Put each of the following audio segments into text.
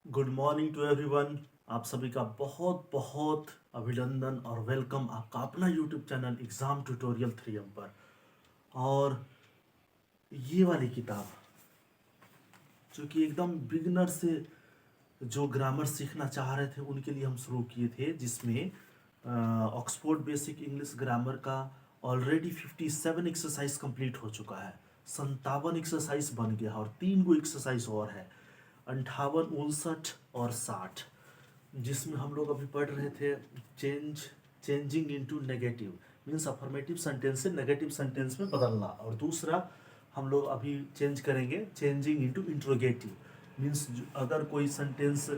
Good morning to everyone. आप सभी का बहुत बहुत अभिनंदन और वेलकम आपका अपना YouTube channel exam tutorial 3M पर। और ये वाली किताब जो कि एकदम बिगिनर से जो ग्रामर सीखना चाह रहे थे उनके लिए हम शुरू किए थे, जिसमें ऑक्सफोर्ड बेसिक इंग्लिश ग्रामर का ऑलरेडी 57 एक्सरसाइज कंप्लीट हो चुका है। 57 एक्सरसाइज बन गया और 3 गो एक्सरसाइज और है, 58, 59 और 60, जिसमें हम लोग अभी पढ़ रहे थे changing into negative, means affirmative sentence से नेगेटिव सेंटेंस में बदलना। और दूसरा हम लोग अभी चेंज करेंगे चेंजिंग इनटू इंट्रोगेटिव, मीन्स अगर कोई सेंटेंस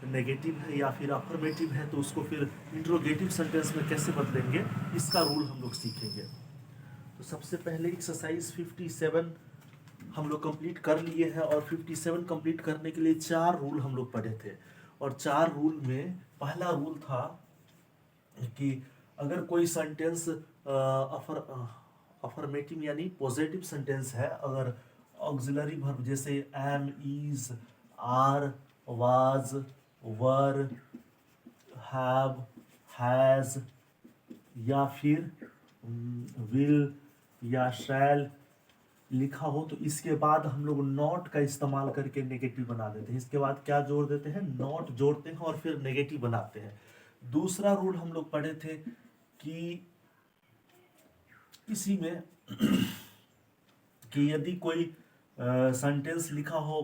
नेगेटिव है या फिर अफर्मेटिव है तो उसको फिर इंट्रोगेटिव सेंटेंस में कैसे बदलेंगे, इसका रूल हम लोग सीखेंगे। तो सबसे पहले एक्सरसाइज 57 हम लोग कंप्लीट कर लिए हैं, और 57 कंप्लीट करने के लिए 4 रूल हम लोग पढ़े थे। और 4 रूल में पहला रूल था कि अगर कोई सेंटेंस अफर्मेटिव यानी पॉजिटिव सेंटेंस है, अगर ऑक्सिलरी वर्ब जैसे am, is, are, was, were, have, has, या फिर विल या शैल लिखा हो, तो इसके बाद हम लोग नॉट का इस्तेमाल करके नेगेटिव बना देते हैं। इसके बाद क्या जोड़ देते हैं, नॉट जोड़ते हैं और फिर नेगेटिव बनाते हैं। दूसरा रूल हम लोग पढ़े थे कि इसी में कि यदि कोई सेंटेंस लिखा हो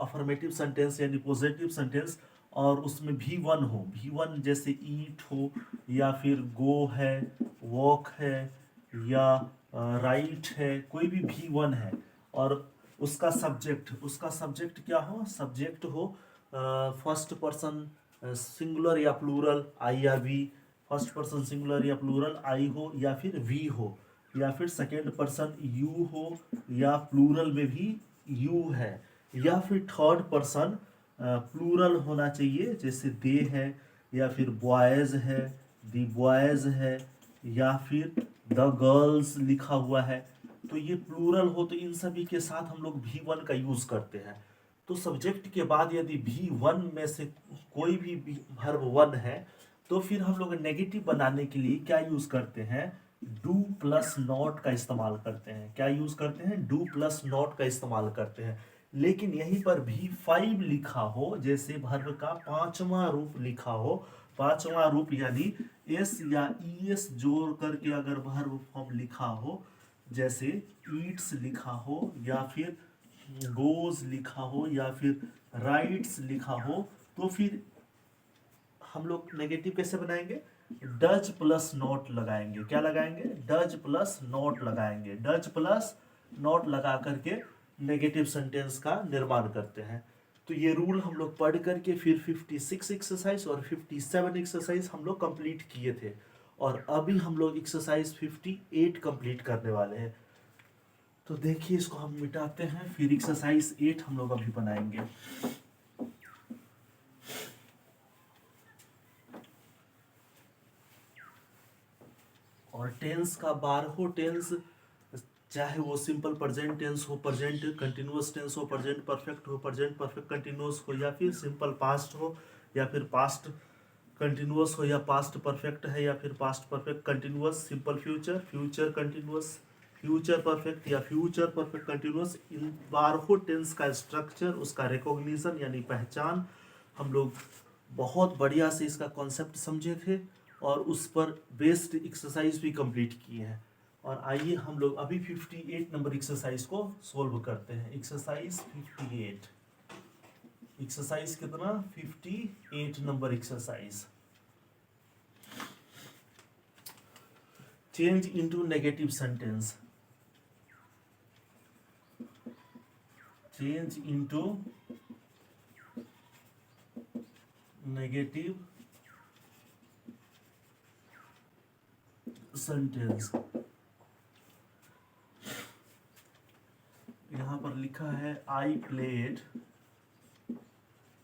अफर्मेटिव सेंटेंस यानी पॉजिटिव सेंटेंस, और उसमें V1 हो, V1 जैसे ईट हो या फिर गो है, वॉक है, या राइट है, कोई भी V1 है, और उसका सब्जेक्ट क्या हो, सब्जेक्ट हो फर्स्ट पर्सन सिंगुलर या प्लूरल आई या वी, फर्स्ट पर्सन सिंगुलर या प्लूरल आई हो या फिर वी हो, या फिर सेकेंड पर्सन यू हो या प्लूरल में भी यू है, या फिर थर्ड पर्सन प्लूरल होना चाहिए जैसे दे है, या फिर बॉयज है, दी बॉयज है, या फिर द गर्ल्स लिखा हुआ है, तो ये प्लूरल हो तो इन सभी के साथ हम लोग V1 का यूज करते हैं। तो सब्जेक्ट के बाद यदि V1 में से कोई भी वर्ब 1 है तो फिर हम लोग नेगेटिव बनाने के लिए क्या यूज करते हैं, डू प्लस नॉट का इस्तेमाल करते हैं। क्या यूज करते हैं, डू प्लस नॉट का इस्तेमाल करते हैं। लेकिन यहीं पर V5 लिखा हो, जैसे वर्ब का पांचवा रूप लिखा हो, पांचवा रूप यानी एस या ईएस जोड़ करके अगर वर्ब फॉर्म लिखा हो, जैसे ईट्स लिखा हो या फिर गोज लिखा हो या फिर राइट्स लिखा हो, तो फिर हम लोग नेगेटिव कैसे बनाएंगे, डज प्लस नॉट लगाएंगे। क्या लगाएंगे, डज प्लस नॉट लगाएंगे। डज प्लस नॉट लगा करके नेगेटिव सेंटेंस का निर्माण करते हैं। तो ये रूल हम लोग पढ़ करके फिर 56 एक्सरसाइज और 57 एक्सरसाइज हम लोग कंप्लीट किए थे, और अभी हम लोग एक्सरसाइज 58 कंप्लीट करने वाले हैं। तो देखिए, इसको हम मिटाते हैं, फिर एक्सरसाइज 8 हम लोग अभी बनाएंगे। और टेंस का 12 टेंस, चाहे वो सिंपल प्रेजेंट टेंस हो, प्रेजेंट कंटिन्यूअस टेंस हो, प्रेजेंट परफेक्ट हो, प्रेजेंट परफेक्ट कंटिन्यूअस हो, या फिर सिंपल पास्ट हो, या फिर पास्ट कंटिन्यूअस हो, या पास्ट परफेक्ट है, या फिर past perfect continuous, simple future, future continuous, future perfect या फ्यूचर परफेक्ट कंटिन्यूअस, इन 12 टेंस का स्ट्रक्चर, उसका रिकॉग्निशन यानी पहचान हम लोग बहुत बढ़िया से इसका कॉन्सेप्ट समझे थे, और उस पर बेस्ड एक्सरसाइज भी कंप्लीट किए हैं। और आइए हम लोग अभी 58 नंबर एक्सरसाइज को सोल्व करते हैं। एक्सरसाइज 58, एक्सरसाइज कितना, 58 number exercise. Change into negative sentence, change into negative sentence. यहाँ पर लिखा है आई प्लेड,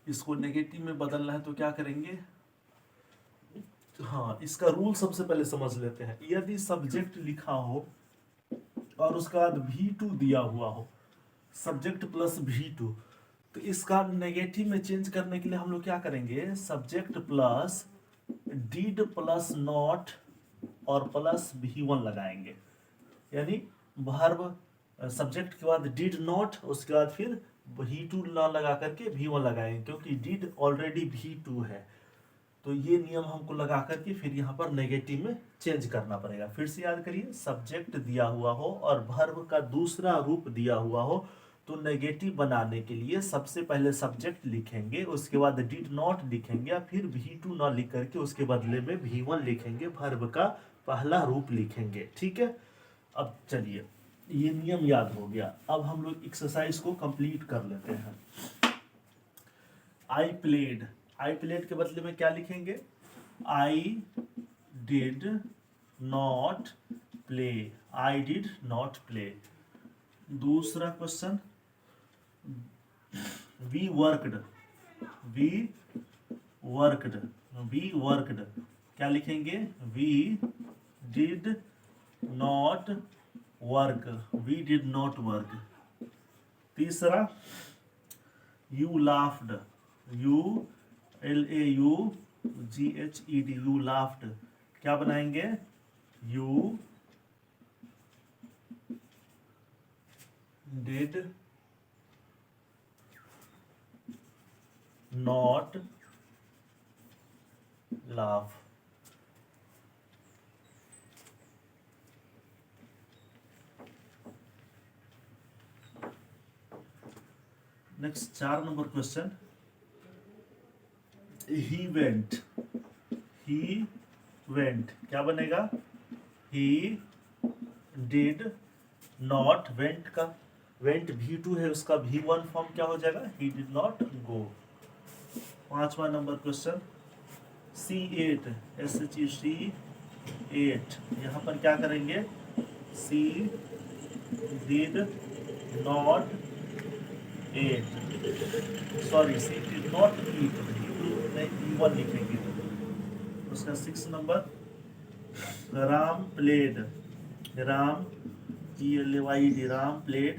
इसको नेगेटिव में बदलना है तो क्या करेंगे, हाँ, इसका रूल सबसे पहले समझ लेते हैं। यदि सब्जेक्ट लिखा हो और उसके बाद V2 दिया हुआ हो, सब्जेक्ट प्लस V2, तो इसका नेगेटिव में चेंज करने के लिए हम लोग क्या करेंगे, subject plus did plus not और प्लस V1 लगाएंगे। यानी वर्ब सब्जेक्ट के बाद डिड नॉट, उसके बाद फिर V2 ना लगा करके V1 लगाएंगे, क्योंकि डिड ऑलरेडी V2 है। तो ये नियम हमको लगा करके फिर यहाँ पर नेगेटिव में चेंज करना पड़ेगा। फिर से याद करिए, सब्जेक्ट दिया हुआ हो और वर्ब का दूसरा रूप दिया हुआ हो तो नेगेटिव बनाने के लिए सबसे पहले सब्जेक्ट लिखेंगे, उसके बाद डिड नॉट लिखेंगे, फिर V2 ना लिख करके उसके बदले में V1 लिखेंगे, वर्ब का पहला रूप लिखेंगे। ठीक है, अब चलिए ये नियम याद हो गया। अब हम लोग एक्सरसाइज को कंप्लीट कर लेते हैं। आई प्लेड के बदले में क्या लिखेंगे, आई did not play, I did not play. दूसरा क्वेश्चन, वी वर्कड क्या लिखेंगे, वी डिड नॉट वर्क, तीसरा, यू लाफ्ड, यू लाफ्ड, क्या बनाएंगे, you did not laugh. Next 4 number question, he went क्या बनेगा, ही डिड नॉट, वेंट का वेंट V2 है, उसका V1 फॉर्म क्या हो जाएगा, ही डिड नॉट गो। 5वां नंबर क्वेश्चन, C8 यहाँ पर क्या करेंगे, सी डिड नॉट ईट, E1 लिखेंगे। उसका 6 नंबर, राम प्लेड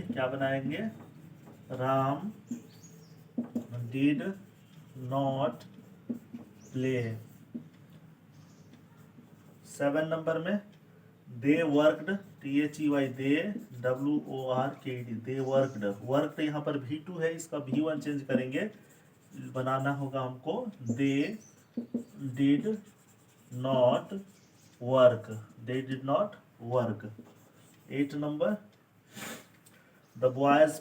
क्या बनाएंगे, Ram did not play. 7 number में, दे वर्कड, दे वर्कड यहाँ पर V2 है, इसका V1 चेंज करेंगे, बनाना होगा हमको, they did not work, 8 number, the boys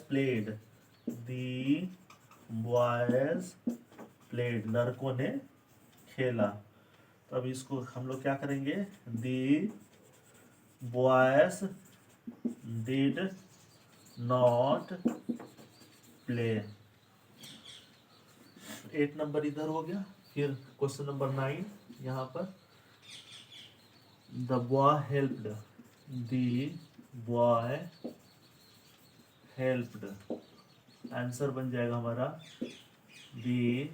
played, लड़कों ने खेला। तो अब इसको हम लोग क्या करेंगे, the boys did not play. 8 number इधर हो गया। फिर क्वेश्चन नंबर 9 यहाँ पर, द बॉय हेल्प्ड, आंसर बन जाएगा हमारा, the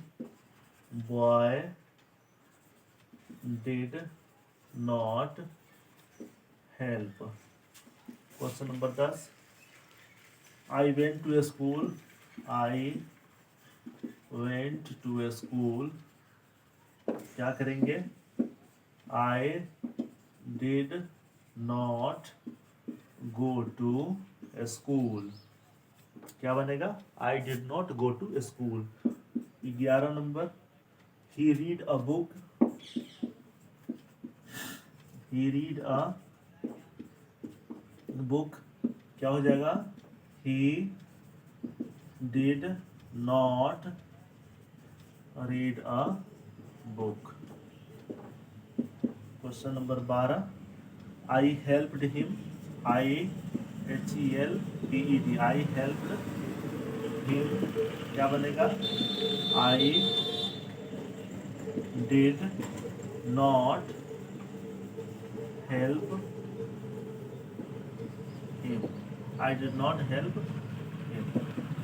boy did not help. Question number 10, I went to a school, क्या करेंगे, I did not go to school, क्या बनेगा, I did not go to school. 11 number, he read a book, क्या हो जाएगा, he did not read a book. Question number 12, I helped him, I helped him, क्या बनेगा, I did not help him,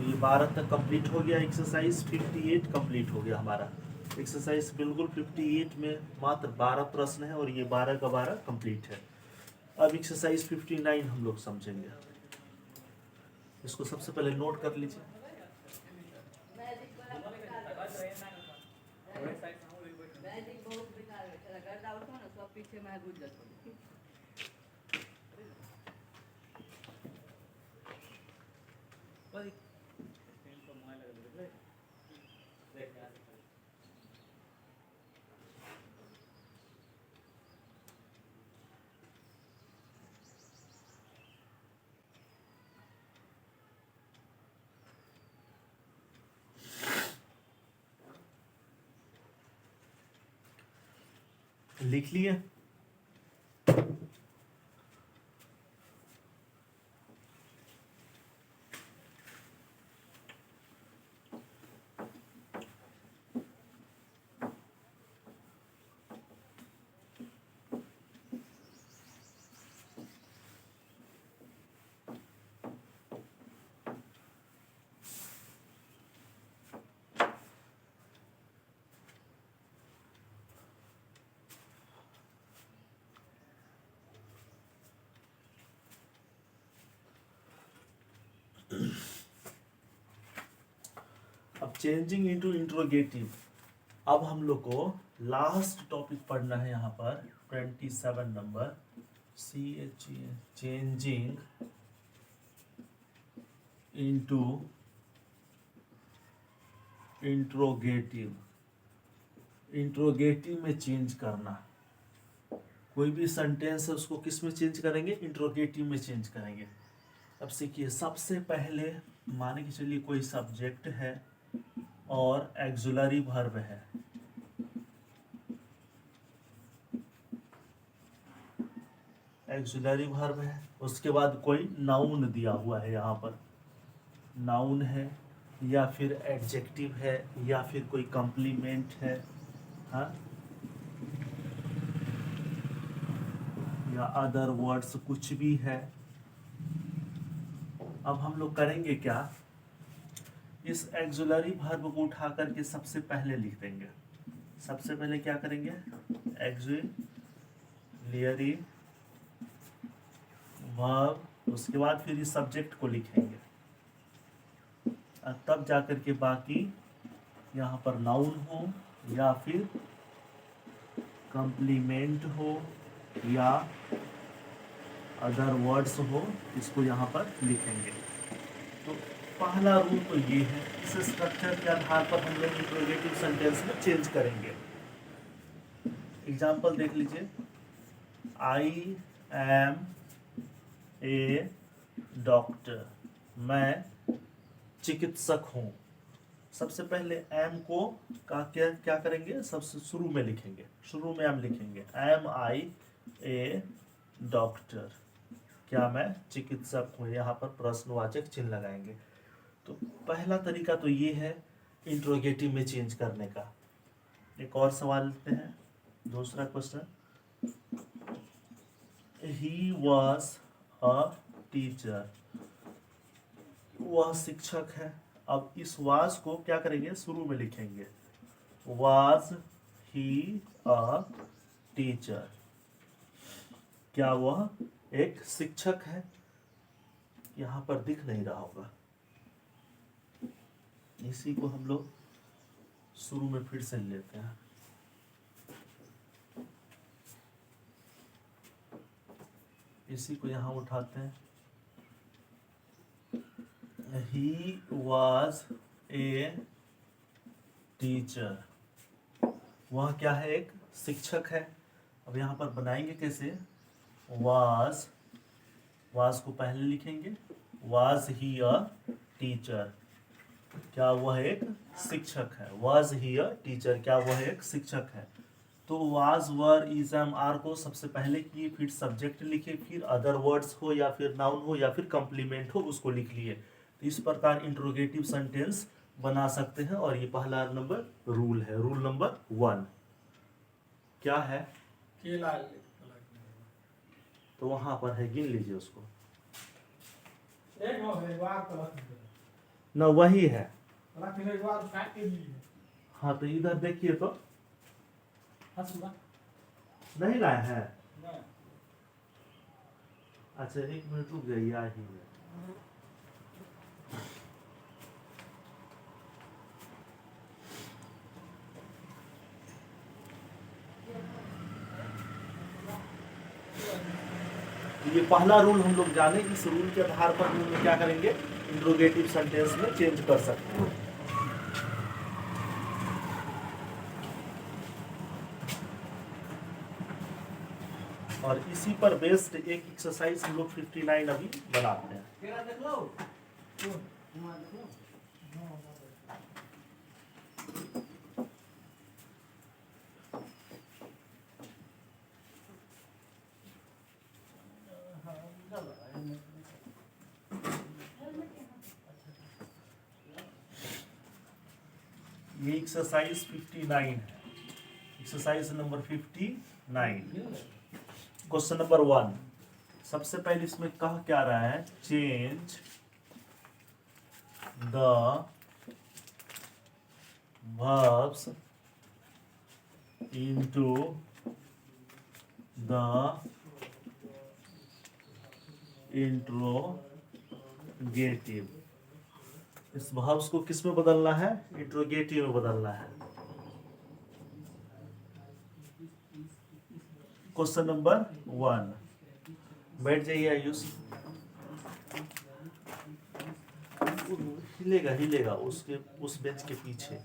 ये 12 तक complete हो गया। Exercise 58 complete हो गया हमारा। एक्सरसाइज बिल्कुल 58 में मात्र 12 प्रश्न है और ये 12 का 12 कंप्लीट है। अब एक्सरसाइज 59 हम लोग समझेंगे। इसको सबसे पहले नोट कर लीजिए। मैजिक बहुत बेकार है, चला गर्दा उठो ना सब पीछे में घुस जातो। भाई स्टैंड पर मोबाइल लगा दे देख क्या से लिख लिए। अब चेंजिंग इनटू इंट्रोगेटिव। अब हम लोग को लास्ट टॉपिक पढ़ना है यहाँ पर 27 number changing into interrogative. Interrogative में चेंज करना। कोई भी सेंटेंस है उसको किस में चेंज करेंगे? इंट्रोगेटिव में चेंज करेंगे। अब सीखिए, सबसे पहले माने कि चलिए कोई सब्जेक्ट है और एक्सुलरी वर्ब है। एक्सुलरी वर्ब है, उसके बाद कोई नाउन दिया हुआ है, यहाँ पर नाउन है या फिर एडजेक्टिव है या फिर कोई कॉम्प्लीमेंट है, हाँ, या अदर वर्ड्स कुछ भी है। अब हम लोग करेंगे क्या? इस एक्सुलरी वर्ब को उठा करके सबसे पहले लिख देंगे। सबसे पहले क्या करेंगे? एक्सुलरी वर्ब, उसके बाद फिर इस सब्जेक्ट को लिखेंगे और तब जाकर के बाकी यहाँ पर नाउन हो या फिर कॉम्प्लीमेंट हो या अदर वर्ड्स हो, इसको यहाँ पर लिखेंगे। तो पहला रूल तो ये है, इस स्ट्रक्चर के आधार पर हम लोग इंट्रोगेटिव सेंटेंस में चेंज करेंगे। एग्जाम्पल देख लीजिए, आई एम ए डॉक्टर, मैं चिकित्सक हूँ। सबसे पहले एम को का क्या क्या करेंगे? सबसे शुरू में लिखेंगे, शुरू में हम लिखेंगे एम आई ए डॉक्टर, क्या मैं चिकित्सक हूँ। यहाँ पर प्रश्नवाचक चिन्ह लगाएंगे। तो पहला तरीका तो ये है इंट्रोगेटिव में चेंज करने का। एक और सवाल लेते हैं, दूसरा question, he was a teacher, वह शिक्षक है। अब इस वाज को क्या करेंगे? शुरू में लिखेंगे, वाज ही अ टीचर, क्या वह एक शिक्षक है। यहाँ पर दिख नहीं रहा होगा, इसी को हम लोग शुरू में फिर से लेते हैं। इसी को यहाँ उठाते हैं, he was a टीचर, वह क्या है? एक शिक्षक है। अब यहाँ पर बनाएंगे कैसे? was को पहले लिखेंगे, was he a टीचर, क्या वह एक शिक्षक है। was he a टीचर, क्या वह एक शिक्षक है। तो was were is am are को सबसे पहले किए, फिर सब्जेक्ट लिखे, फिर अदर वर्ड्स हो या फिर नाउन हो या फिर कॉम्प्लीमेंट हो उसको लिख लिए। तो इस प्रकार इंट्रोगेटिव सेंटेंस बना सकते हैं। और ये पहला नंबर रूल है, रूल नंबर 1 क्या है? तो वहां पर है, गिन लीजिए उसको। न वही है। हाँ तो इधर देखिए तो नहीं लाए हैं। अच्छा 1 मिनट रुक जाइए, आ ही है। ये पहला रूल हम लोग जाने, इस रूल के आधार पर हम लोग क्या करेंगे, इंट्रोगेटिव सेंटेंस में चेंज कर सकते हैं। और इसी पर बेस्ड एक एक्सरसाइज हम लोग 59 अभी बनाते हैं। ये एक्सरसाइज 59 है, एक्सरसाइज नंबर 59। क्वेश्चन नंबर 1, सबसे पहले इसमें कह क्या रहा है, change the verbs into the interrogative. इस verbs को किस में बदलना है, इंट्रोगेटिव में बदलना है। क्वेश्चन नंबर 1, बैठ जाइए आयुष, हिलेगा हिलेगा उसके उस बेंच के पीछे।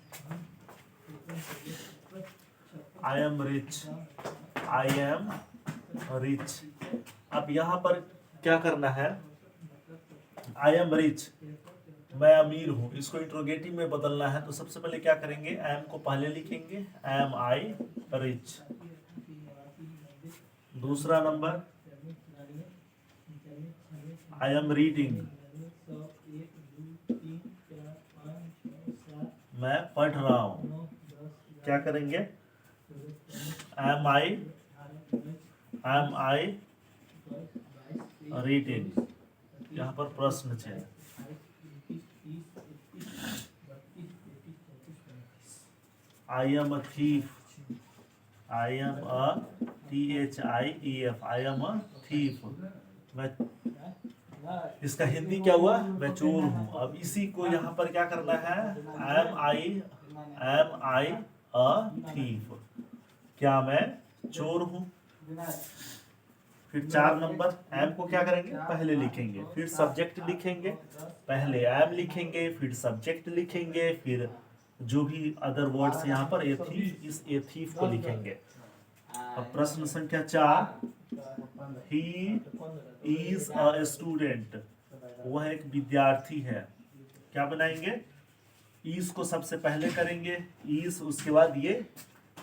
I am rich, I am rich. अब यहाँ पर क्या करना है, आई एम रिच, मैं अमीर हूँ, इसको इंट्रोगेटिव में बदलना है। तो सबसे पहले क्या करेंगे, एम को पहले लिखेंगे, एम आई रिच। दूसरा नंबर, आई एम रीडिंग, मैं पढ़ रहा हूँ। क्या करेंगे, एम आई रीडिंग। यहाँ पर प्रश्न है, I am a thief, I am a THIEF, I am a thief, मैं, इसका हिंदी क्या हुआ, मैं चोर हूँ। अब इसी को यहाँ पर क्या करना है, एम आई अ थीफ, क्या मैं चोर हूँ। फिर 4 नंबर, एम को क्या करेंगे, पहले लिखेंगे, फिर सब्जेक्ट लिखेंगे, पहले एम लिखेंगे, फिर सब्जेक्ट लिखेंगे, फिर जो भी अदर वर्ड्स यहाँ पर ए थीफ, इस ए थीफ को लिखेंगे। अब प्रश्न संख्या 4, ही इज अ स्टूडेंट, वह एक विद्यार्थी है। क्या बनाएंगे, इज को सबसे पहले करेंगे, इज, उसके बाद ये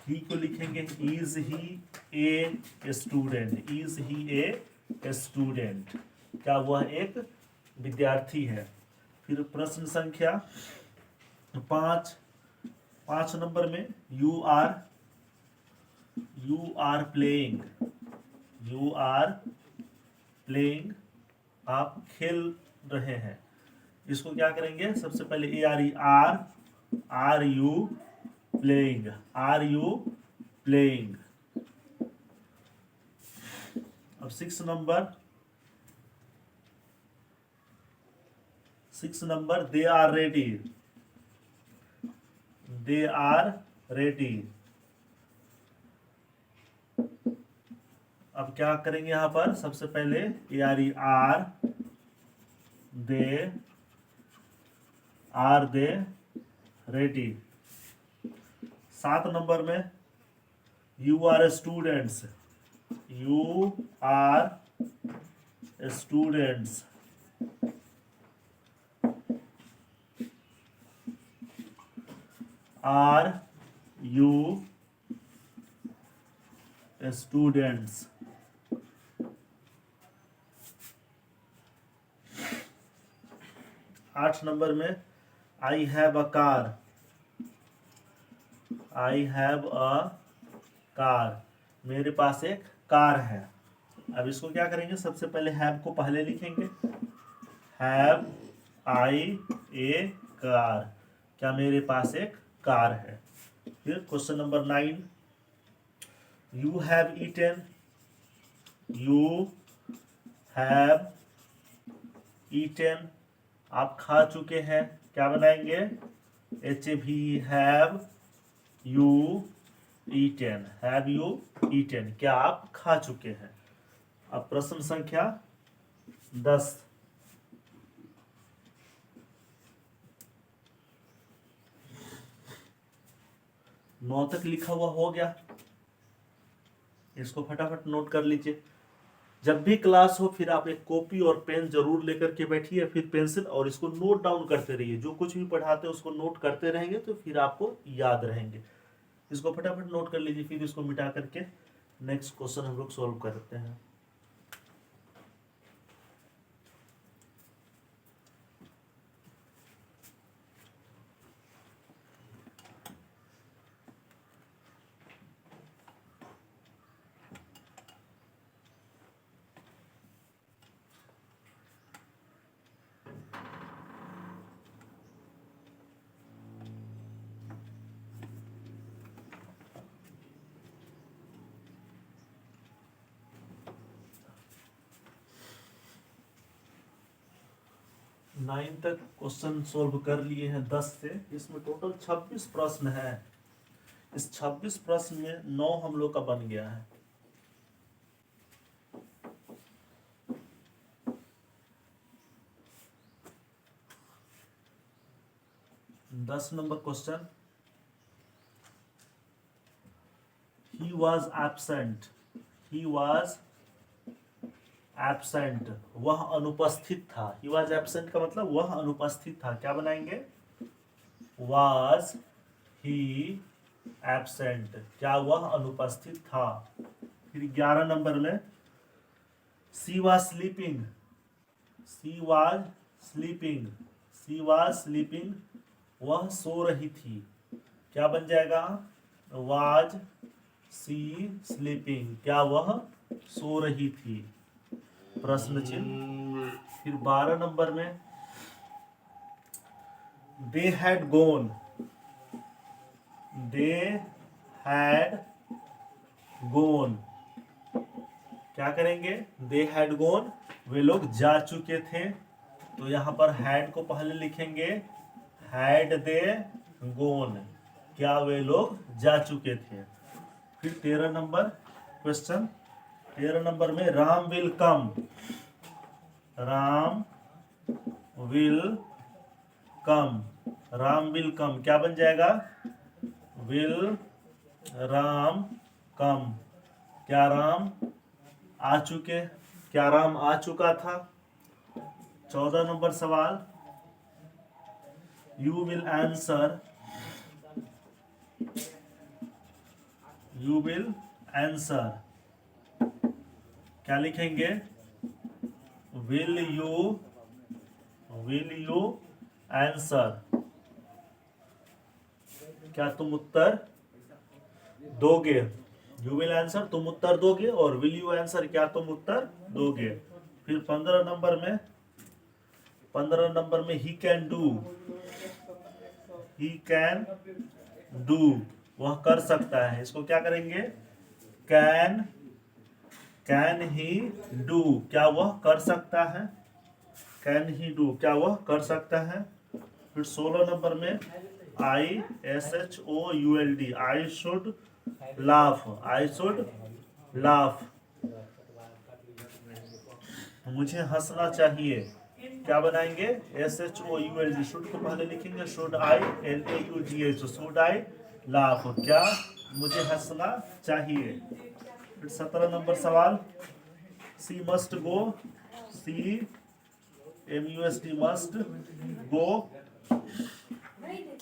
ही को लिखेंगे, is he a student, is he a student, क्या वह एक विद्यार्थी है। फिर प्रश्न संख्या 5 नंबर में, यू आर प्लेइंग, आप खेल रहे हैं। इसको क्या करेंगे, सबसे पहले आर यू प्लेइंग, अब 6 नंबर, दे आर रेडी। अब क्या करेंगे, यहाँ पर सबसे पहले आर दे रेडी। 7 नंबर में, you are students, are you students. 8 number में, आई हैव अ कार, मेरे पास एक कार है। अब इसको क्या करेंगे, सबसे पहले हैव को पहले लिखेंगे, हैव आई ए कार, क्या मेरे पास एक कार है। फिर question number 9, you have eaten, आप खा चुके हैं। क्या बनाएंगे, HAV, हैव यू ईटेन, क्या आप खा चुके हैं। अब प्रश्न संख्या 10। 9 तक लिखा हुआ हो गया, इसको फटाफट नोट कर लीजिए। जब भी क्लास हो फिर आप एक कॉपी और पेन जरूर लेकर के बैठिए, फिर पेंसिल, और इसको नोट डाउन करते रहिए। जो कुछ भी पढ़ाते हैं उसको नोट करते रहेंगे तो फिर आपको याद रहेंगे। इसको फटाफट नोट कर लीजिए, फिर इसको मिटा करके नेक्स्ट क्वेश्चन हम लोग सॉल्व करते हैं। नाइन तक क्वेश्चन सोल्व कर लिए हैं 10 से। इसमें टोटल 26 प्रश्न है। इस 26 प्रश्न में 9 हम लोग का बन गया है। दस number question, he was absent. He was absent, वह अनुपस्थित था। ही वॉज एब्सेंट का मतलब वह अनुपस्थित था। क्या बनाएंगे? वॉज ही एब्सेंट, क्या वह अनुपस्थित था। फिर 11 नंबर में, she was sleeping. She was sleeping, she was sleeping, वह सो रही थी। क्या बन जाएगा? वॉज सी स्लीपिंग, क्या वह सो रही थी। प्रश्न चिन्ह। फिर 12 नंबर में, they had gone. They had gone, क्या करेंगे? दे हैड गोन, वे लोग जा चुके थे। तो यहां पर हैड को पहले लिखेंगे, हैड दे गोन, क्या वे लोग जा चुके थे। फिर 13 नंबर क्वेश्चन, 13 नंबर में, Ram will come. Ram will come, Ram will come, क्या बन जाएगा? विल राम कम, क्या राम आ चुके, क्या राम आ चुका था। 14 नंबर सवाल, you will answer. You will answer, क्या लिखेंगे? विल यू आंसर, क्या तुम उत्तर दोगे। यू विल आंसर, तुम उत्तर दोगे, और विल यू आंसर, क्या तुम उत्तर दोगे। फिर 15 नंबर में, 15 नंबर में, he can do. He can do, वह कर सकता है। इसको क्या करेंगे? कैन ही डू, क्या वह कर सकता है। कैन ही डू, क्या वह कर सकता है। फिर 16 नंबर में, ISHOULD, I should laugh. I should laugh, मुझे हंसना चाहिए। क्या बनाएंगे? SHOULD, शुड को पहले लिखेंगे, should I, LAUGH, should I laugh, क्या मुझे हंसना चाहिए। फिर 17 नंबर सवाल, सी मस्ट गो। सी MUST मस्ट गो,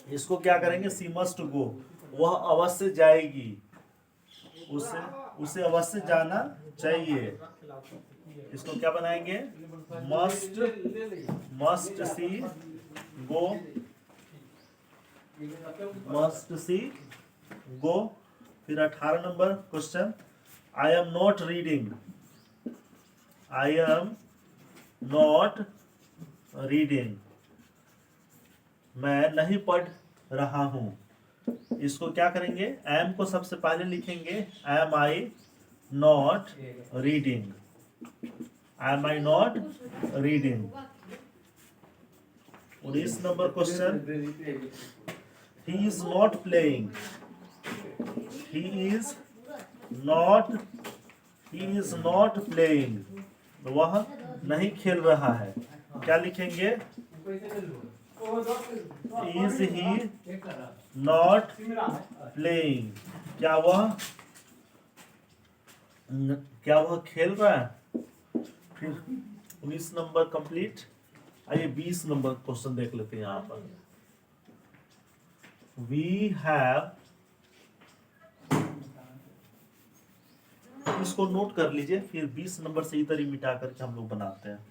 इसको क्या करेंगे? सी मस्ट गो, वह अवश्य जाएगी, उसे अवश्य जाना चाहिए। इसको क्या बनाएंगे? मस्ट सी गो, मस्ट सी गो। फिर 18 number question, I am not reading. I am not reading, मैं नहीं पढ़ रहा हूं। इसको क्या करेंगे? एम को सबसे पहले लिखेंगे, am I not reading. Am I not reading. 19 number question, he is not playing. He is not he is not playing, वह नहीं खेल रहा है। क्या लिखेंगे? इज ही नॉट प्लेइंग, क्या वह खेल रहा है? फिर 19 नंबर कंप्लीट। आइए 20 नंबर क्वेश्चन देख लेते हैं। यहाँ पर वी हैव, इसको नोट कर लीजिए, फिर 20 नंबर से इधर ही मिटा करके हम लोग बनाते हैं।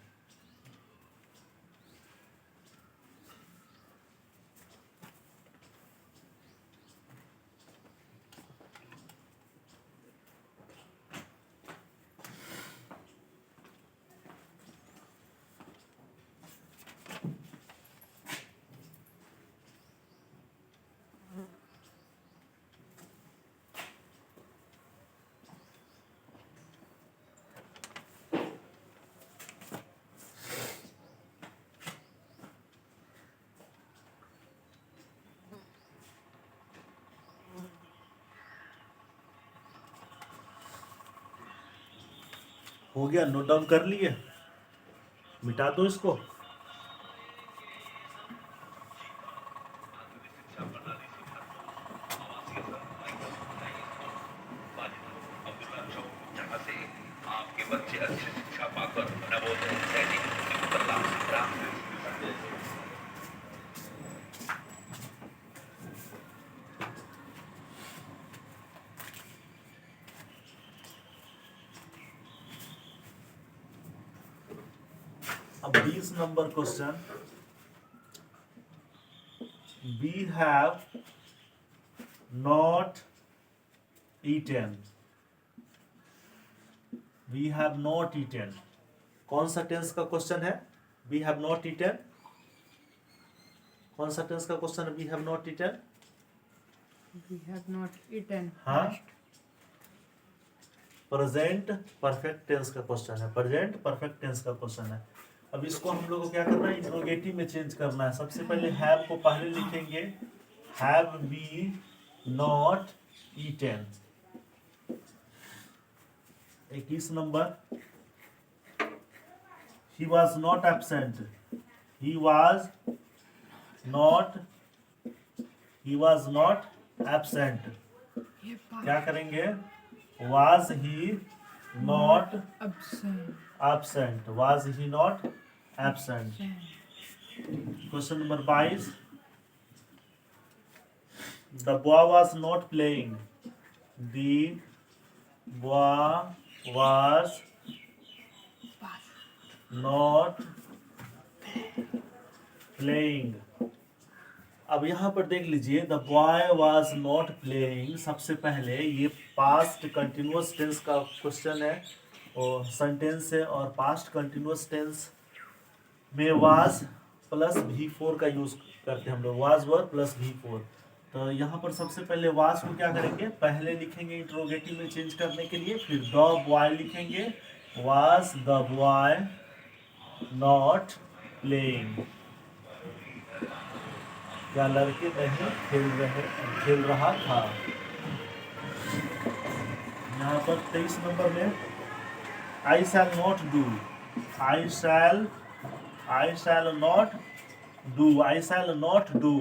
हो गया? नोट डाउन कर लिए? मिटा दो इसको। आपके बच्चे अच्छी शिक्षा पाकर नवोदय सैनिक राम। अब 20 number question, we have not eaten, we have not eaten, कौन सा टेंस का क्वेश्चन है? वी हैव नॉट ईटेन, कौन सा टेंस का क्वेश्चन है? We have not eaten, We have not eaten. हाँ, प्रेजेंट परफेक्ट टेंस का क्वेश्चन है, प्रेजेंट परफेक्ट टेंस का क्वेश्चन है। अब इसको हम लोग को क्या करना है? इंट्रोगेटिव में चेंज करना है। सबसे पहले हैव को पहले लिखेंगे, have we not eaten. 21 number, he was not absent, he was not absent, क्या करेंगे? was he not absent, was he not absent? Question number 22, the boy was not playing, the boy was not playing। अब यहाँ पर देख लीजिए, the boy was not playing, सबसे पहले ये पास्ट कंटिन्यूअस टेंस का क्वेश्चन है और सेंटेंस है, और पास्ट कंटिन्यूअस टेंस में वाज प्लस V4 का यूज करते हैं हम लोग, वाज वर प्लस V4। तो यहाँ पर सबसे पहले वाज को क्या करेंगे? पहले लिखेंगे इंट्रोगेटिव में चेंज करने के लिए, फिर द बॉय लिखेंगे, was the boy not playing, क्या लड़के नहीं खेल रहा था। यहाँ पर 23 नंबर में, I shall not do, I shall not do, I shall not do,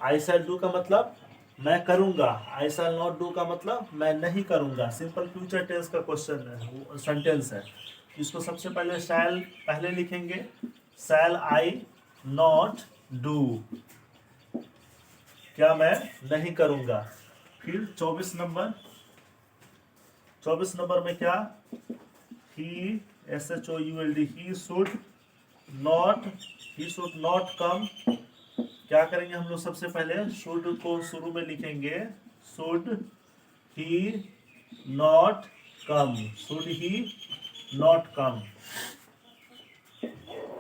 I shall do का मतलब मैं करूंगा, आई शैल नॉट डू का मतलब मैं नहीं करूंगा। सिंपल फ्यूचर टेंस का क्वेश्चन है, सेंटेंस है। इसको सबसे पहले शैल पहले लिखेंगे, शैल आई नॉट डू, क्या मैं नहीं करूंगा। फिर 24 नंबर में क्या? ही SHOULD, he should not come, क्या करेंगे हम लोग? सबसे पहले शुड को शुरू में लिखेंगे, should he not come, should he not come.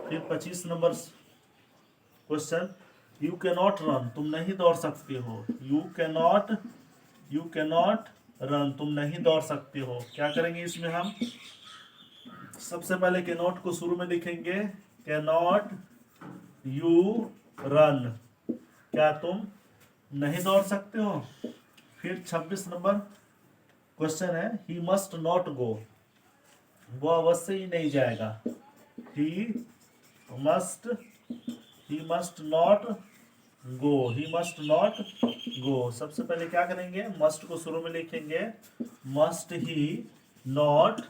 फिर 25 number question, you can not run, तुम नहीं दौड़ सकते हो, यू कैन नॉट रन, तुम नहीं दौड़ सकते हो। क्या करेंगे इसमें? हम सबसे पहले कैन नॉट को शुरू में लिखेंगे, कैन नॉट यू रन, क्या तुम नहीं दौड़ सकते हो। फिर 26 नंबर क्वेश्चन है ही मस्ट नॉट गो, वो अवश्य ही नहीं जाएगा। He must not go, he must not go. सबसे पहले क्या करेंगे, मस्ट को शुरू में लिखेंगे, मस्ट ही नॉट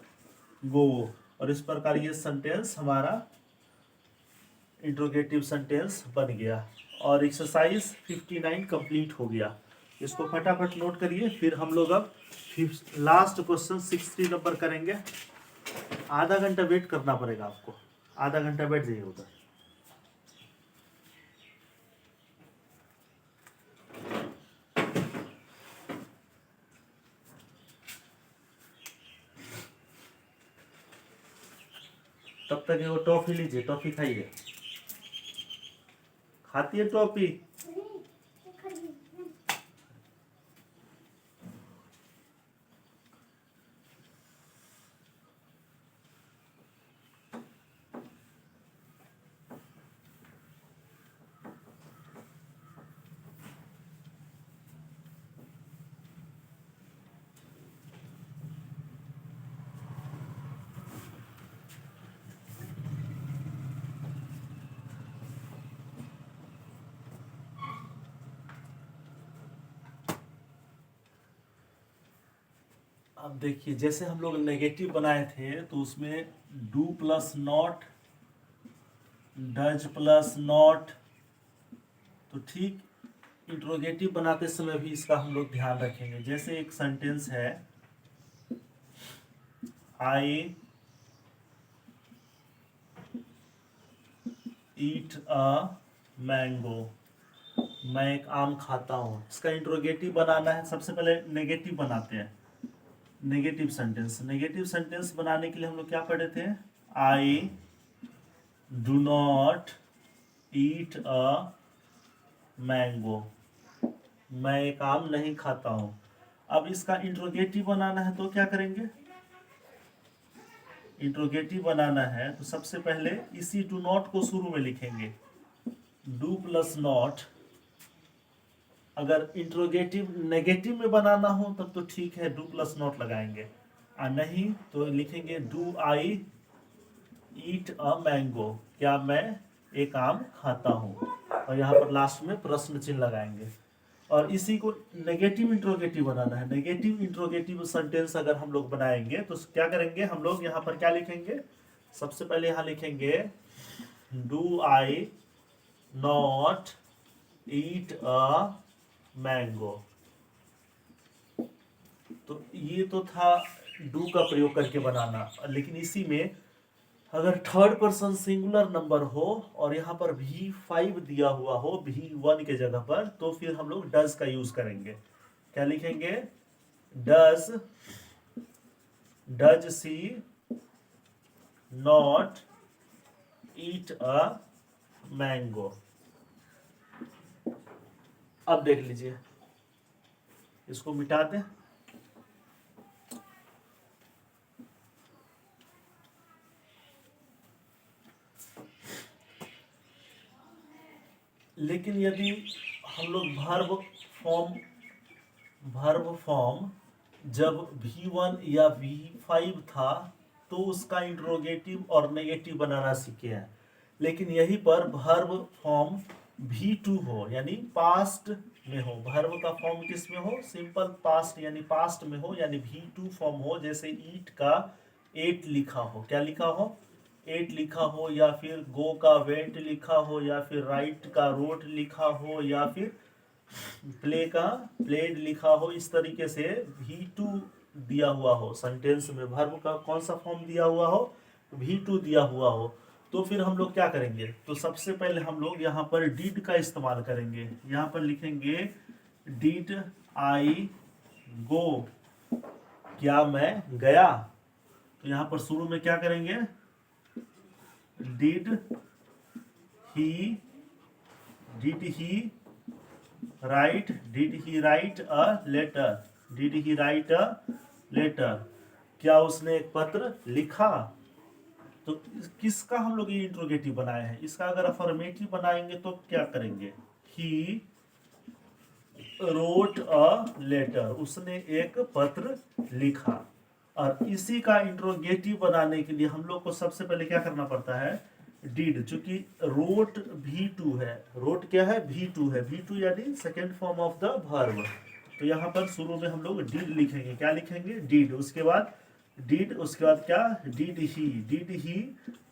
गो। और इस प्रकार ये सेंटेंस हमारा इंट्रोगेटिव सेंटेंस बन गया। और एक्सरसाइज 59 कंप्लीट हो गया। इसको फटाफट नोट करिए, फिर हम लोग अब लास्ट क्वेश्चन 60 नंबर करेंगे। आधा घंटा वेट करना पड़ेगा आपको, आधा घंटा बैठ जाइए उधर। तब तक वो टॉफी लीजिए, टॉफी खाइए। खाती है टॉफी? अब देखिए, जैसे हम लोग नेगेटिव बनाए थे तो उसमें do plus not, does plus not, तो ठीक इंट्रोगेटिव बनाते समय भी इसका हम लोग ध्यान रखेंगे। जैसे एक सेंटेंस है, आई ईट अ मैंगो, मैं एक आम खाता हूँ। इसका इंट्रोगेटिव बनाना है, सबसे पहले नेगेटिव बनाते हैं। नेगेटिव सेंटेंस बनाने के लिए हम लोग क्या पढ़े थे, I do not eat a mango, मैं एक आम नहीं खाता हूँ। अब इसका इंट्रोगेटिव बनाना है तो क्या करेंगे, इंट्रोगेटिव बनाना है तो सबसे पहले इसी डू नॉट को शुरू में लिखेंगे, डू प्लस नॉट। अगर इंट्रोगेटिव नेगेटिव में बनाना हो तब तो ठीक है, डू प्लस नॉट लगाएंगे, और नहीं तो लिखेंगे do I eat a mango, क्या मैं एक आम खाता हूँ। और यहाँ पर लास्ट में प्रश्न चिन्ह लगाएंगे। और इसी को नेगेटिव इंट्रोगेटिव बनाना है। नेगेटिव इंट्रोगेटिव सेंटेंस अगर हम लोग बनाएंगे तो क्या करेंगे, हम लोग यहाँ पर क्या लिखेंगे, सबसे पहले यहाँ लिखेंगे do I not eat a mango. तो ये तो था डू का प्रयोग करके बनाना, लेकिन इसी में अगर थर्ड पर्सन सिंगुलर नंबर हो और यहाँ पर V5 दिया हुआ हो V1 के जगह पर, तो फिर हम लोग डज का यूज करेंगे। क्या लिखेंगे, does she not eat a mango. अब देख लीजिए, इसको मिटा दें। लेकिन यदि हम लोग वर्ब फॉर्म जब V1 या V5 था तो उसका इंट्रोगेटिव और नेगेटिव बनाना सीखे हैं। लेकिन यहीं पर वर्ब फॉर्म V2 हो यानी पास्ट में हो, वर्ब का फॉर्म किस में हो, सिंपल पास्ट यानी पास्ट में हो, यानी V2 फॉर्म हो। जैसे ईट का एट लिखा हो, क्या लिखा हो, एट लिखा हो, या फिर गो का वेंट लिखा हो, या फिर राइट का रोट लिखा हो, या फिर प्ले का प्लेड लिखा हो। इस तरीके से V2 दिया हुआ हो सेंटेंस में, वर्ब का कौन सा फॉर्म दिया हुआ हो, V2 दिया हुआ हो, तो फिर हम लोग क्या करेंगे, तो सबसे पहले हम लोग यहाँ पर डिड का इस्तेमाल करेंगे। यहाँ पर लिखेंगे डिड आई गो, क्या मैं गया। तो यहाँ पर शुरू में क्या करेंगे, did he write a letter, did he write a letter, क्या उसने एक पत्र लिखा। तो किसका हम लोग ये इंट्रोगेटिव बनाए हैं, इसका अगर अफर्मेटिव बनाएंगे तो क्या करेंगे, ही रोट अ लेटर, उसने एक पत्र लिखा। और इसी का इंट्रोगेटिव बनाने के लिए हम लोग को सबसे पहले क्या करना पड़ता है, डिड, चूंकि रोट V2 है, रोट क्या है V2 है, V2 यानी second form of the verb. तो यहाँ पर शुरू में हम लोग डिड लिखेंगे, क्या लिखेंगे डिड, उसके बाद डिड, उसके बाद क्या did he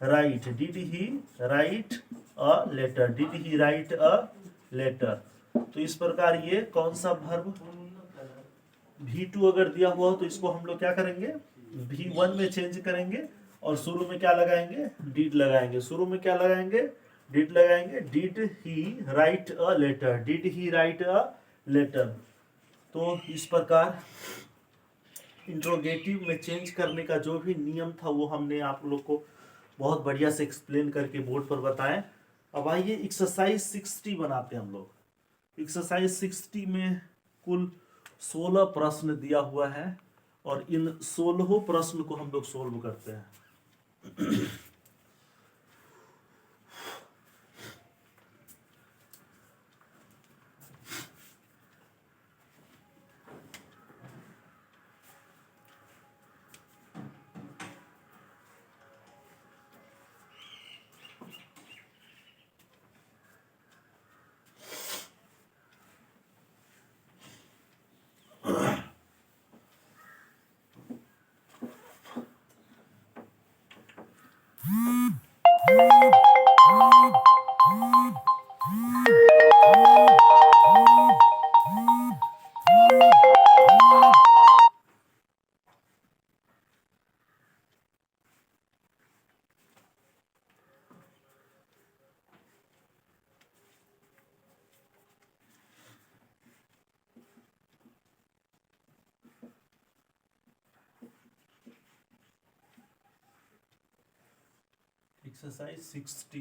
write a letter, did he write a letter. तो इस प्रकार ये कौन सा वर्ब V2 अगर दिया हुआ हो तो इसको हम लोग क्या करेंगे V1 में चेंज करेंगे और शुरू में क्या लगाएंगे डिड लगाएंगे, शुरू में क्या लगाएंगे डिड लगाएंगे, did he write a letter, did he write a letter. तो इस प्रकार इंट्रोगेटिव में चेंज करने का जो भी नियम था वो हमने आप लोग को बहुत बढ़िया से एक्सप्लेन करके बोर्ड पर बताएं। अब आइए एक्सरसाइज 60 बनाते हैं हम लोग। एक्सरसाइज 60 में कुल 16 प्रश्न दिया हुआ है और इन 16 प्रश्न को हम लोग सोल्व करते हैं। Exercise 60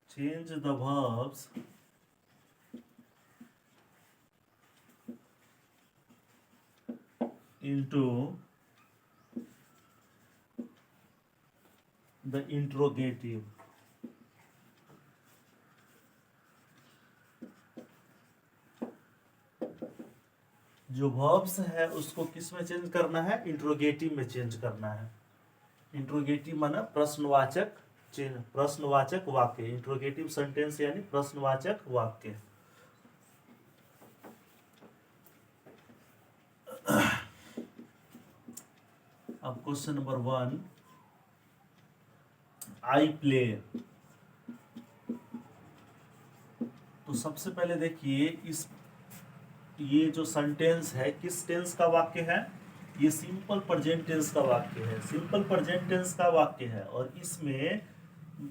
change the verbs into the interrogative। जो verbs है उसको किस में चेंज करना है, इंट्रोगेटिव में चेंज करना है। इंट्रोगेटिव माना प्रश्नवाचक चिन्ह, प्रश्नवाचक वाक्य, इंट्रोगेटिव सेंटेंस यानी प्रश्नवाचक वाक्य। अब क्वेश्चन नंबर 1, आई प्ले। तो सबसे पहले देखिए ये जो सेंटेंस है किस टेंस का वाक्य है, ये सिंपल प्रेजेंट टेंस का वाक्य है, सिंपल प्रेजेंट टेंस का वाक्य है। और इसमें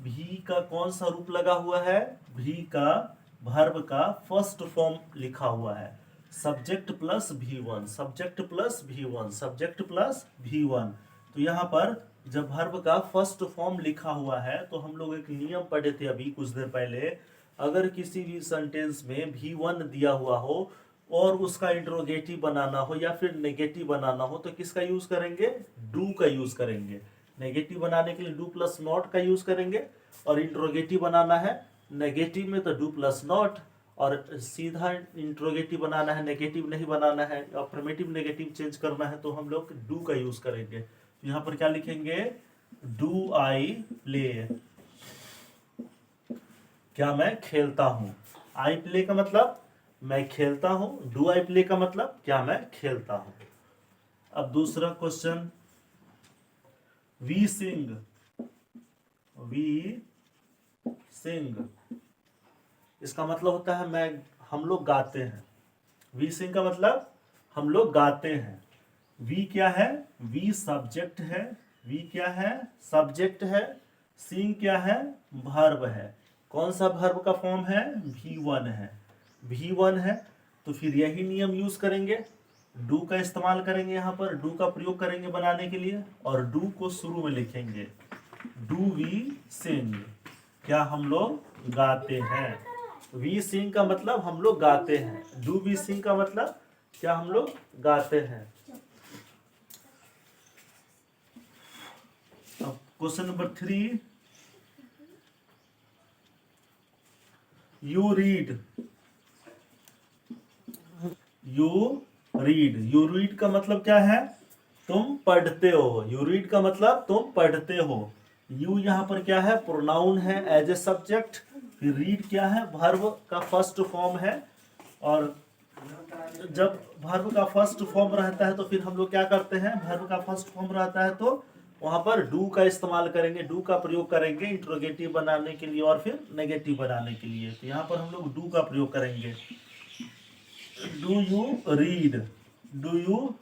भी का कौन सा रूप लगा हुआ है, भी का वर्ब का फर्स्ट फॉर्म लिखा हुआ है, subject plus V1, subject plus V1, subject plus V1। तो यहाँ पर जब वर्ब का फर्स्ट फॉर्म लिखा हुआ है तो हम लोग एक नियम पढ़े थे अभी कुछ देर पहले, अगर किसी भी सेंटेंस में V1 दिया हुआ हो और उसका इंट्रोगेटिव बनाना हो या फिर नेगेटिव बनाना हो तो किसका यूज करेंगे, डू का यूज करेंगे। नेगेटिव बनाने के लिए डू प्लस नॉट का यूज करेंगे और इंट्रोगेटिव बनाना है नेगेटिव में तो डू प्लस नॉट, और सीधा इंट्रोगेटिव बनाना है, नेगेटिव नहीं बनाना है, अफर्मेटिव नेगेटिव चेंज करना है तो हम लोग डू का यूज करेंगे। यहाँ पर क्या लिखेंगे, डू आई प्ले, क्या मैं खेलता हूँ। आई प्ले का मतलब मैं खेलता हूं, डू आई प्ले का मतलब क्या मैं खेलता हूं। अब दूसरा क्वेश्चन, वी सिंग, इसका मतलब होता है हम लोग गाते हैं। वी सिंग का मतलब हम लोग गाते हैं। वी क्या है, वी सब्जेक्ट है, वी क्या है सब्जेक्ट है, सिंग क्या है वर्ब है। कौन सा वर्ब का फॉर्म है, V1 है, V1 है। तो फिर यही नियम यूज करेंगे, डू का इस्तेमाल करेंगे, यहाँ पर डू का प्रयोग करेंगे बनाने के लिए और डू को शुरू में लिखेंगे, डू वी सिंग, क्या हम लोग गाते हैं। वी सिंग का मतलब हम लोग गाते हैं, डू वी सिंग का मतलब क्या हम लोग गाते हैं। अब question number 3, you read. You read का मतलब क्या है? तुम पढ़ते हो। यू रीड का मतलब तुम पढ़ते हो। यू यहाँ पर क्या है? प्रोनाउन है एज ए सब्जेक्ट। फिर रीड क्या है? वर्ब का फर्स्ट फॉर्म है। और जब वर्ब का फर्स्ट फॉर्म रहता है तो फिर हम लोग क्या करते हैं? वर्ब का फर्स्ट फॉर्म रहता है तो वहां पर डू का इस्तेमाल करेंगे, डू का प्रयोग करेंगे इंट्रोगेटिव बनाने के लिए और फिर नेगेटिव बनाने के लिए। तो यहाँ पर हम लोग डू का प्रयोग करेंगे। Do you read, do you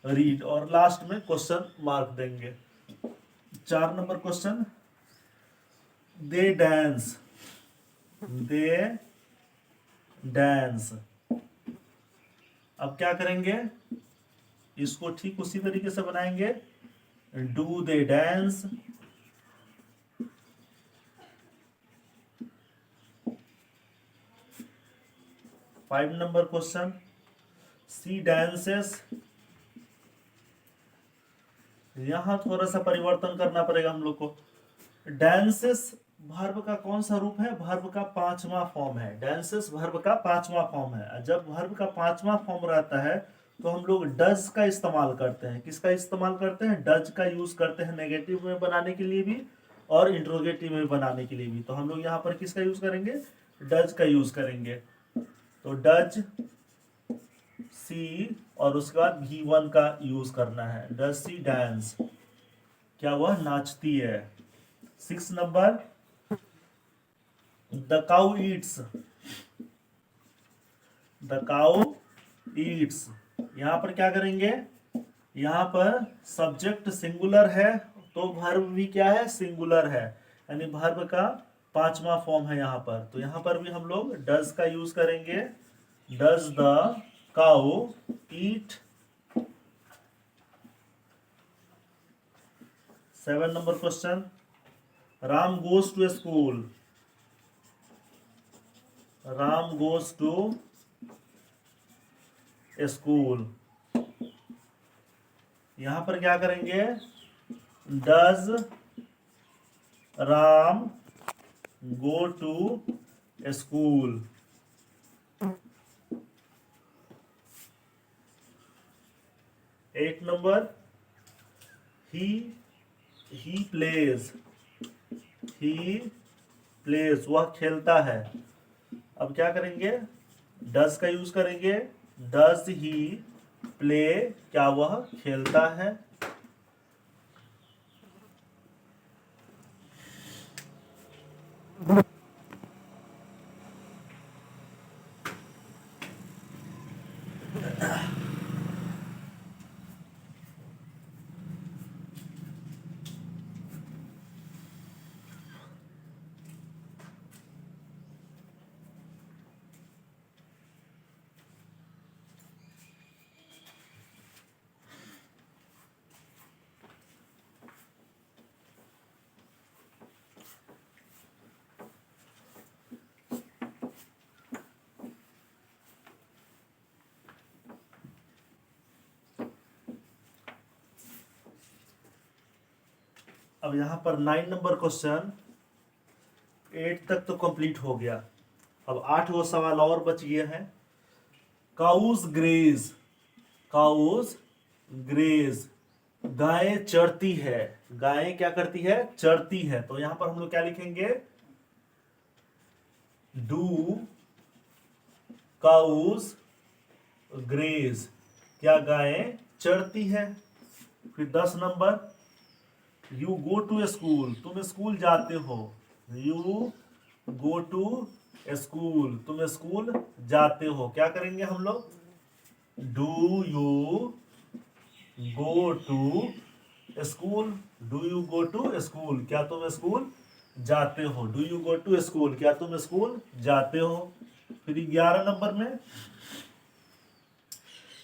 read, और लास्ट में क्वेश्चन मार्क देंगे। 4 number question, they dance. They dance. अब क्या करेंगे? इसको ठीक उसी तरीके से बनाएंगे। Do they dance. 5 number question, she dances. यहां थोड़ा सा परिवर्तन करना पड़ेगा हम लोग को। डांसेस वर्ब का कौन सा रूप है? वर्ब का 5वां फॉर्म है। डांसेस वर्ब का 5वां फॉर्म है। जब वर्ब का 5वां फॉर्म रहता है तो हम लोग डज का इस्तेमाल करते हैं। किसका इस्तेमाल करते हैं? डज का यूज करते हैं नेगेटिव में बनाने के लिए भी और इंट्रोगेटिव में बनाने के लिए भी। तो हम लोग यहाँ पर किसका यूज करेंगे? डज का यूज करेंगे। तो डज सी और उसके बाद V1 का यूज करना है। डज सी डांस, क्या वह नाचती है। 6 number, the cow Yeats. The cow Yeats. यहां पर क्या करेंगे? यहां पर सब्जेक्ट सिंगुलर है तो वर्ब भी क्या है? सिंगुलर है, यानी वर्ब का 5वां फॉर्म है यहाँ पर। तो यहाँ पर भी हम लोग डज का यूज करेंगे। Does the cow eat. 7 number question, Ram goes to school. Ram goes to school. यहां पर क्या करेंगे? Does Ram go to school. 8 number, he plays. He plays, वह खेलता है। अब क्या करेंगे? डज का यूज करेंगे। डज ही प्ले, क्या वह खेलता है। अब यहां पर 9 नंबर क्वेश्चन, 8 तक तो कंप्लीट हो गया। अब 8 वो सवाल और बच गए हैं। Cows graze. काउज ग्रेज, गाय चरती है। गाय क्या करती है? चरती है। तो यहां पर हम लोग क्या लिखेंगे? डू काउज ग्रेज, क्या गाय चरती है। फिर 10 number, you go to school. तुम स्कूल जाते हो। यू गो टू स्कूल, तुम स्कूल जाते हो। क्या करेंगे हम लोग? Do you go to school. Do you go to school, क्या तुम स्कूल जाते हो। Do you go to school, क्या तुम स्कूल जाते हो। फिर 11 नंबर में,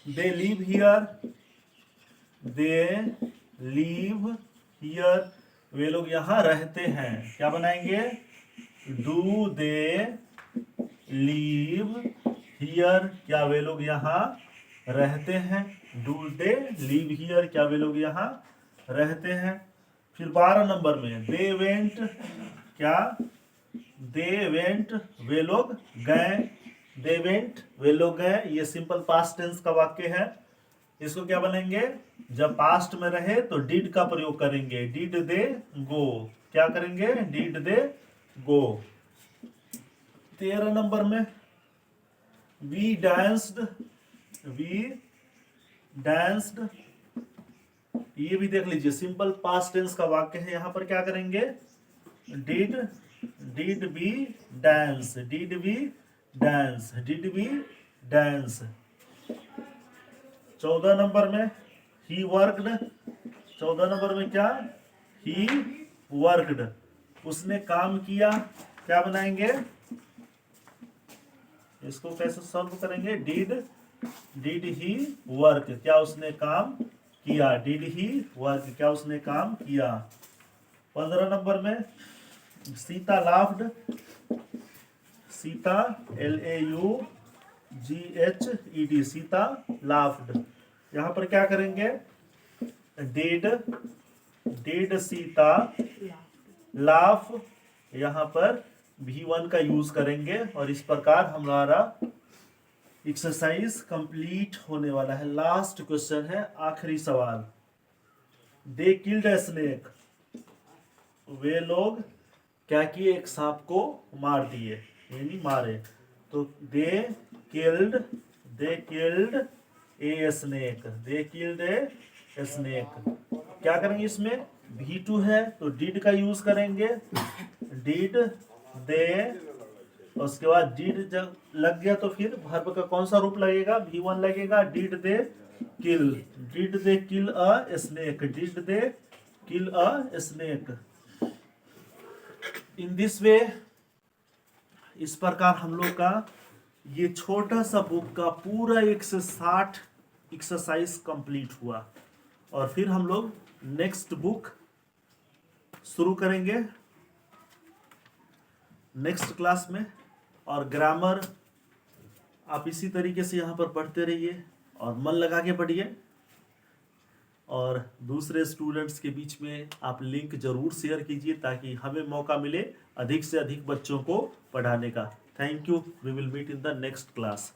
they live here. They live here, वे लोग यहाँ रहते हैं। क्या बनाएंगे? डू दे लिव हियर, क्या वे लोग यहाँ रहते हैं। डू दे लिव हियर, क्या वे लोग यहाँ रहते हैं। फिर 12 नंबर में दे वेंट, क्या, दे वेंट वे लोग गए, दे वेंट वे लोग गए, ये सिंपल पास्ट टेंस का वाक्य है। इसको क्या बनेंगे, जब पास्ट में रहे तो डिड का प्रयोग करेंगे, डिड दे गो, क्या करेंगे, डिड दे गो। 13 नंबर में वी डांस्ड, वी डांस्ड, ये भी देख लीजिए सिंपल पास्ट टेंस का वाक्य है। यहां पर क्या करेंगे, did, did we dance, did we dance, did we dance. 14 number में ही वर्कड, 14 नंबर में क्या, ही वर्कड, उसने काम किया, क्या बनाएंगे, इसको कैसे सॉल्व करेंगे, डिड ही वर्क, क्या उसने काम किया, डिड ही वर्क, क्या उसने काम किया। 15 नंबर में Sita laughed, Sita LAUGHED, Sita laughed. यहां पर क्या करेंगे, डिड सीता लाफ, यहां पर V1 का यूज करेंगे और इस प्रकार हमारा एक्सरसाइज कंप्लीट होने वाला है। लास्ट क्वेश्चन है, आखिरी सवाल। दे किल्ड ए स्नेक, वे लोग क्या किए, एक सांप को मार दिए, यानी मारे। तो they killed a snake, they killed a snake. क्या करेंगे, इसमें V2 है तो डिड का यूज करेंगे, डिड दे, उसके बाद डिड जब लग गया तो फिर वर्ब का कौन सा रूप लगेगा, V1 लगेगा, did they kill, did they kill a snake, did they kill a snake. In this way, इस प्रकार हम लोग का ये छोटा सा बुक का पूरा 160 एक्सरसाइज कंप्लीट हुआ। और फिर हम लोग नेक्स्ट बुक शुरू करेंगे नेक्स्ट क्लास में। और ग्रामर आप इसी तरीके से यहाँ पर पढ़ते रहिए और मन लगा के पढ़िए। और दूसरे स्टूडेंट्स के बीच में आप लिंक जरूर शेयर कीजिए ताकि हमें मौका मिले अधिक से अधिक बच्चों को पढ़ाने का। Thank you, we will meet in the next class.